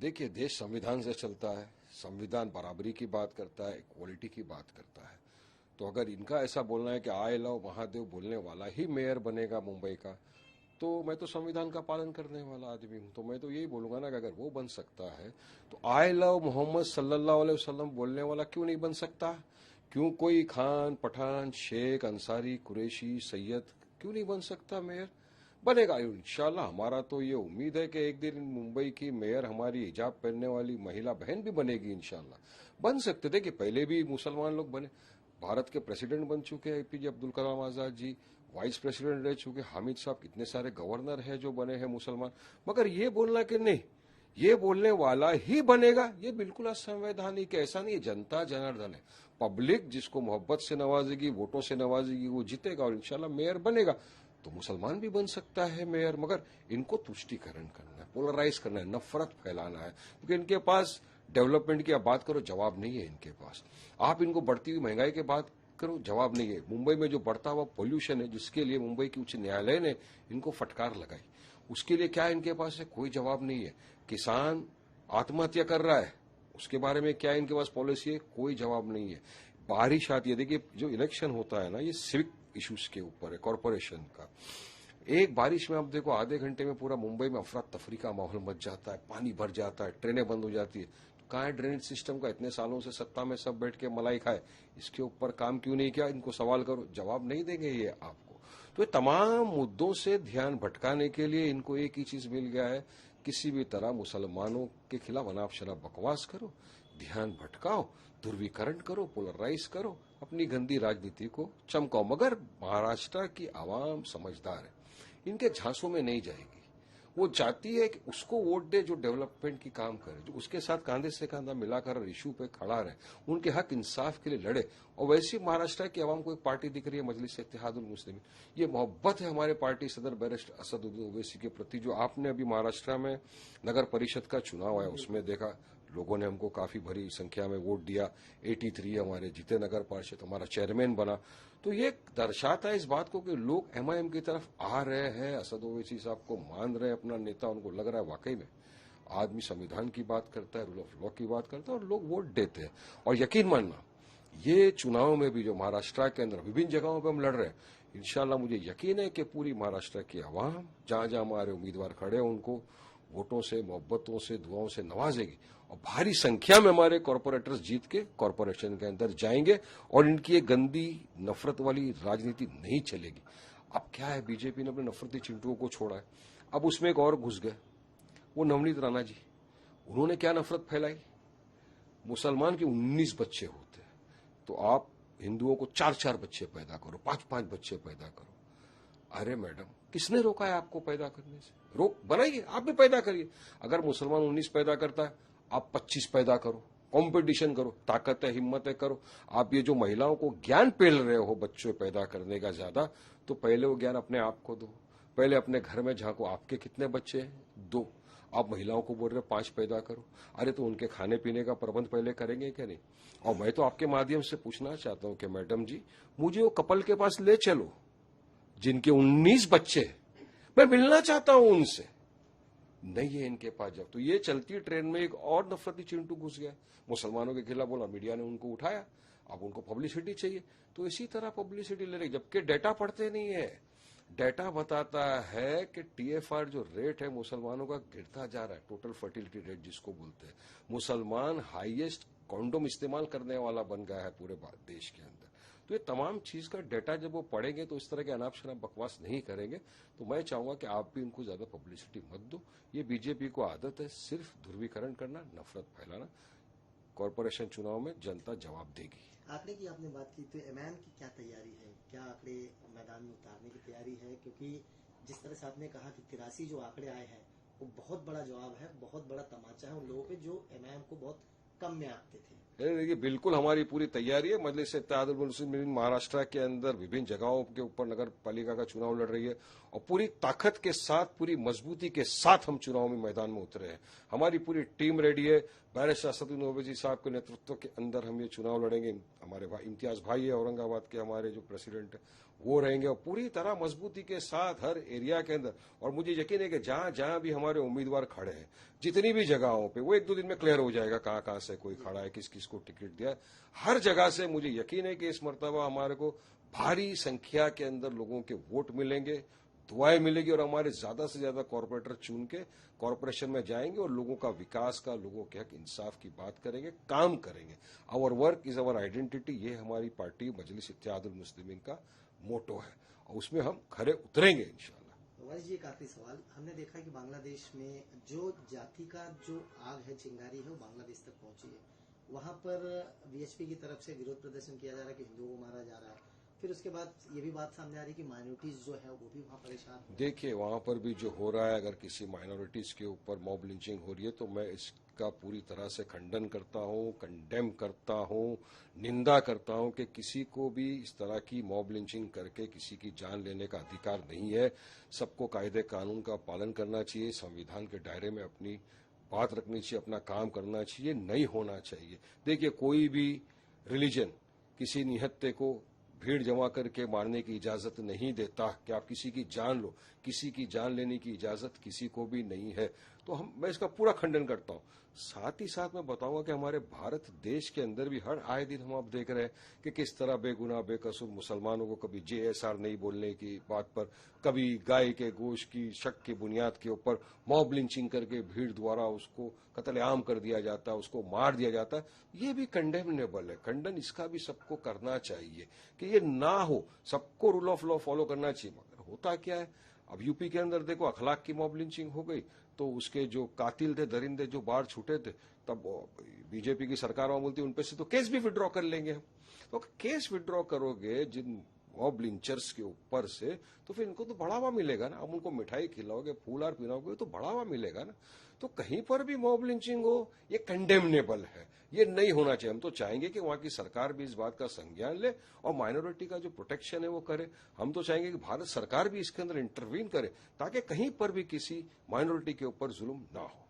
देखिए, देश संविधान से चलता है। संविधान बराबरी की बात करता है, इक्वालिटी की बात करता है। तो अगर इनका ऐसा बोलना है कि आई लव महादेव बोलने वाला ही मेयर बनेगा मुंबई का, तो मैं तो संविधान का पालन करने वाला आदमी हूं। तो मैं तो यही बोलूंगा ना कि अगर वो बन सकता है तो आई लव मोहम्मद सल्लल्लाहु अलैहि वसल्लम बोलने वाला क्यों नहीं बन सकता? क्यों कोई खान, पठान, शेख, अंसारी, कुरैशी, सैयद क्यों नहीं बन सकता मेयर? बनेगा इंशाल्लाह। हमारा तो ये उम्मीद है कि एक दिन मुंबई की मेयर हमारी हिजाब पहनने वाली महिला बहन भी बनेगी इंशाल्लाह। बन सकते थे कि पहले भी मुसलमान लोग बने। भारत के प्रेसिडेंट बन चुके हैं APJ Abdul Kalam Azad ji, vice president रह चुके हामिद साहब, कितने सारे गवर्नर हैं जो बने हैं मुसलमान। मगर ये बोलना कि नहीं, ये बोलने वाला ही बनेगा, ये बिल्कुल असंवैधानिक है। ऐसा नहीं है, जनता जनार्दन है। पब्लिक जिसको मोहब्बत से नवाजेगी, वोटों से नवाजेगी, वो जीतेगा और इंशाल्लाह मेयर बनेगा। तो मुसलमान भी बन सकता है मेयर, मगर इनको तुष्टीकरण करना है, पोलराइज करना है, नफरत फैलाना है, क्योंकि इनके पास डेवलपमेंट की आप बात करो, जवाब नहीं है इनके पास। आप इनको बढ़ती हुई महंगाई की बात करो, जवाब नहीं है। मुंबई में जो बढ़ता हुआ पोल्यूशन है, जिसके लिए मुंबई की उच्च न्यायालय ने इनको फटकार लगाई, उसके लिए क्या इनके पास है? कोई जवाब नहीं है। किसान आत्महत्या कर रहा है, उसके बारे में क्या इनके पास पॉलिसी है? कोई जवाब नहीं है। बारिश आती है, देखिए जो इलेक्शन होता है ना, ये सिविक इश्यूज के ऊपर है, कॉरपोरेशन का। एक बारिश में आप देखो, आधे घंटे में पूरा मुंबई में अफरा तफरी का माहौल मच जाता है, पानी भर जाता है, ट्रेनें बंद हो जाती है। तो कहाँ है ड्रेनेज सिस्टम का? इतने सालों से सत्ता में सब बैठ के मलाई खाए, इसके ऊपर काम क्यों नहीं किया? इनको सवाल करो, जवाब नहीं देंगे ये आपको। तो ये तमाम मुद्दों से ध्यान भटकाने के लिए इनको एक ही चीज मिल गया है, किसी भी तरह मुसलमानों के खिलाफ अनाप शनाप बकवास करो, ध्यान भटकाओ, ध्रुवीकरण करो, पोलराइज करो, अपनी गंदी राजनीति को चमकाओ। मगर महाराष्ट्र की आवाम समझदार है, इनके झांसों में नहीं जाएगी। वो चाहती है कि उसको वोट दे जो डेवलपमेंट की काम करे, जो उसके साथ कांधे से कांधा मिलाकर इशू पे खड़ा रहे, उनके हक इंसाफ के लिए लड़े। और वैसी महाराष्ट्र की आवाम को एक पार्टी दिख रही है, मजलिस इत्तेहादुल मुस्लिमीन। ये मोहब्बत है हमारे पार्टी सदर बैरिस्टर असदुद्दीन ओवैसी के प्रति। जो आपने अभी महाराष्ट्र में नगर परिषद का चुनाव आया, उसमें देखा लोगों ने हमको काफी भरी संख्या में वोट दिया। 83 हमारे जीते नगर पार्षद, हमारा चेयरमैन बना। तो ये दर्शाता है इस बात को कि लोग एमआईएम की तरफ आ रहे हैं, असद ओवैसी साहब को मान रहे हैं अपना नेता। उनको लग रहा है वाकई में आदमी संविधान की बात करता है, रूल ऑफ लॉ की बात करता है, और लोग वोट देते हैं। और यकीन मानना, ये चुनाव में भी जो महाराष्ट्र के अंदर विभिन्न जगहों पर हम लड़ रहे हैं, इंशाल्लाह मुझे यकीन है कि पूरी महाराष्ट्र की आवाम जहां जहां हमारे उम्मीदवार खड़े हैं उनको वोटों से, मोहब्बतों से, दुआओं से नवाजेगी। और भारी संख्या में हमारे कॉरपोरेटर्स जीत के कॉरपोरेशन के अंदर जाएंगे और इनकी एक गंदी नफरत वाली राजनीति नहीं चलेगी। अब क्या है, बीजेपी ने अपने नफरती चिंटुओं को छोड़ा है, अब उसमें एक और घुस गए, वो नवनीत राणा जी। उन्होंने क्या नफरत फैलाई? मुसलमान के 19 बच्चे होते हैं, तो आप हिंदुओं को 4-4 बच्चे पैदा करो, 5-5 बच्चे पैदा करो। अरे मैडम, किसने रोका है आपको पैदा करने से? रोक बनाइए, आप भी पैदा करिए। अगर मुसलमान 19 पैदा करता है, आप 25 पैदा करो, कंपटीशन करो, ताकत है, हिम्मत है, करो। आप ये जो महिलाओं को ज्ञान पेल रहे हो बच्चों पैदा करने का ज्यादा, तो पहले वो ज्ञान अपने आप को दो। पहले अपने घर में झांको, आपके कितने बच्चे हैं? 2। आप महिलाओं को बोल रहे हो 5 पैदा करो। अरे तो उनके खाने पीने का प्रबंध पहले करेंगे क्या नहीं? और मैं तो आपके माध्यम से पूछना चाहता हूं कि मैडम जी, मुझे वो कपल के पास ले चलो जिनके 19 बच्चे, मैं मिलना चाहता हूं उनसे। नहीं है इनके पास। जब तो ये चलती ट्रेन में एक और नफरती चिंटू घुस गया, मुसलमानों के खिलाफ बोला, मीडिया ने उनको उठाया, अब उनको पब्लिसिटी चाहिए, तो इसी तरह पब्लिसिटी ले रही। जबकि डेटा पढ़ते नहीं है। डेटा बताता है कि टीएफआर जो रेट है मुसलमानों का गिरता जा रहा है, टोटल फर्टिलिटी रेट जिसको बोलते हैं। मुसलमान हाईएस्ट कॉन्डोम इस्तेमाल करने वाला बन गया है पूरे देश के अंदर। तो ये तमाम चीज का डेटा जब वो पढ़ेंगे तो इस तरह के अनाप शनाप बकवास नहीं करेंगे। तो मैं चाहूंगा कि आप भी इनको ज्यादा पब्लिसिटी मत दो। ये बीजेपी को आदत है सिर्फ ध्रुवीकरण करना, नफरत फैलाना। कॉरपोरेशन चुनाव में जनता जवाब देगी। आंकड़े की आपने बात की, तो एमआईएम की क्या तैयारी है? क्या आंकड़े मैदान में उतारने की तैयारी है? क्योंकि जिस तरह से आपने कहा कि 83 जो आंकड़े आए हैं, वो बहुत बड़ा जवाब है, बहुत बड़ा तमाचा है उन लोगों पे जो एमआईएम को बहुत कम में आंकते थे। देखिए, बिल्कुल हमारी पूरी तैयारी है। मजलिस इत्तेहादुल मुस्लिमीन महाराष्ट्र के अंदर विभिन्न जगहों के ऊपर नगर पालिका का चुनाव लड़ रही है, और पूरी ताकत के साथ, पूरी मजबूती के साथ हम चुनाव में मैदान में उतरे हैं। हमारी पूरी टीम रेडी है। बैरिस्टर असदुद्दीन ओवैसी साहब के नेतृत्व के अंदर हम ये चुनाव लड़ेंगे। हमारे भाई इम्तियाज भाई है औरंगाबाद के, हमारे जो प्रेसिडेंट है, वो रहेंगे और पूरी तरह मजबूती के साथ हर एरिया के अंदर। और मुझे यकीन है कि जहां जहां भी हमारे उम्मीदवार खड़े हैं, जितनी भी जगहों पे, वो 1-2 दिन में क्लियर हो जाएगा कहां कहां से कोई खड़ा है, किस किस को टिकट दिया है। हर जगह से मुझे यकीन है कि इस मर्तबा हमारे को भारी संख्या के अंदर लोगों के वोट मिलेंगे, दुआएं मिलेगी और हमारे ज्यादा से ज्यादा कॉरपोरेटर चुन के कॉरपोरेशन में जाएंगे और लोगों का विकास का, लोगों के हक इंसाफ की बात करेंगे, काम करेंगे। Our work is our identity, ये हमारी पार्टी मजलिस इत्तेहादुल मुस्लिमीन का मोटो है और उसमें हम खरे उतरेंगे इंशाल्लाह। वाइस जी, एक आखिरी सवाल। हमने देखा है कि बांग्लादेश में जो जाति का जो आग है, चिंगारी है, वो बांग्लादेश तक पहुंची है। वहां पर वीएचपी की तरफ से विरोध प्रदर्शन किया जा रहा है कि हिंदुओं को मारा जा रहा है। फिर उसके बाद ये भी बात सामने आ रही है कि माइनॉरिटीज जो है वो भी वहां परेशान हो। देखिए, वहां पर भी जो हो रहा है, अगर किसी माइनॉरिटीज के ऊपर मॉब लिंचिंग हो रही है तो मैं इसका पूरी तरह से खंडन करता हूं, कंडेम करता हूं, निंदा करता हूं कि किसी को भी इस तरह की मॉब लिंचिंग करके किसी की जान लेने का अधिकार नहीं है। सबको कायदे कानून का पालन करना चाहिए, संविधान के दायरे में अपनी बात रखनी चाहिए, अपना काम करना चाहिए, नहीं होना चाहिए। देखिए, कोई भी रिलीजन किसी निहत्थे को भीड़ जमा करके मारने की इजाजत नहीं देता कि आप किसी की जान लो। किसी की जान लेने की इजाजत किसी को भी नहीं है। तो मैं इसका पूरा खंडन करता हूं। साथ ही साथ मैं बताऊंगा कि हमारे भारत देश के अंदर भी हर आए दिन हम आप देख रहे हैं कि किस तरह बेगुनाह बेकसूर मुसलमानों को कभी जेएसआर नहीं बोलने की बात पर, कभी गाय के गोश्त की शक की बुनियाद के ऊपर मॉब लिंचिंग करके भीड़ द्वारा उसको कत्लेआम कर दिया जाता है, उसको मार दिया जाता है। ये भी कंडेमनेबल है। खंडन इसका भी सबको करना चाहिए कि ये ना हो। सबको रूल ऑफ लॉ फॉलो करना चाहिए। मगर होता क्या है, अब यूपी के अंदर देखो अखलाक की मॉब लिंचिंग हो गई तो उसके जो कातिल थे, दरिंदे जो बाहर छूटे थे, तब बीजेपी की सरकार वहां बोलती उन पे से तो केस भी विड्रॉ कर लेंगे हम। तो केस विड्रॉ करोगे जिन मॉब लिंचर्स के ऊपर से, तो फिर इनको तो बढ़ावा मिलेगा ना। अब उनको मिठाई खिलाओगे, फूल हार पिलाओगे तो बढ़ावा मिलेगा ना। तो कहीं पर भी मॉब लिंचिंग हो, ये कंडेमनेबल है, ये नहीं होना चाहिए। हम तो चाहेंगे कि वहां की सरकार भी इस बात का संज्ञान ले और माइनॉरिटी का जो प्रोटेक्शन है वो करे। हम तो चाहेंगे कि भारत सरकार भी इसके अंदर इंटरवीन करे ताकि कहीं पर भी किसी माइनॉरिटी के ऊपर जुल्म ना हो।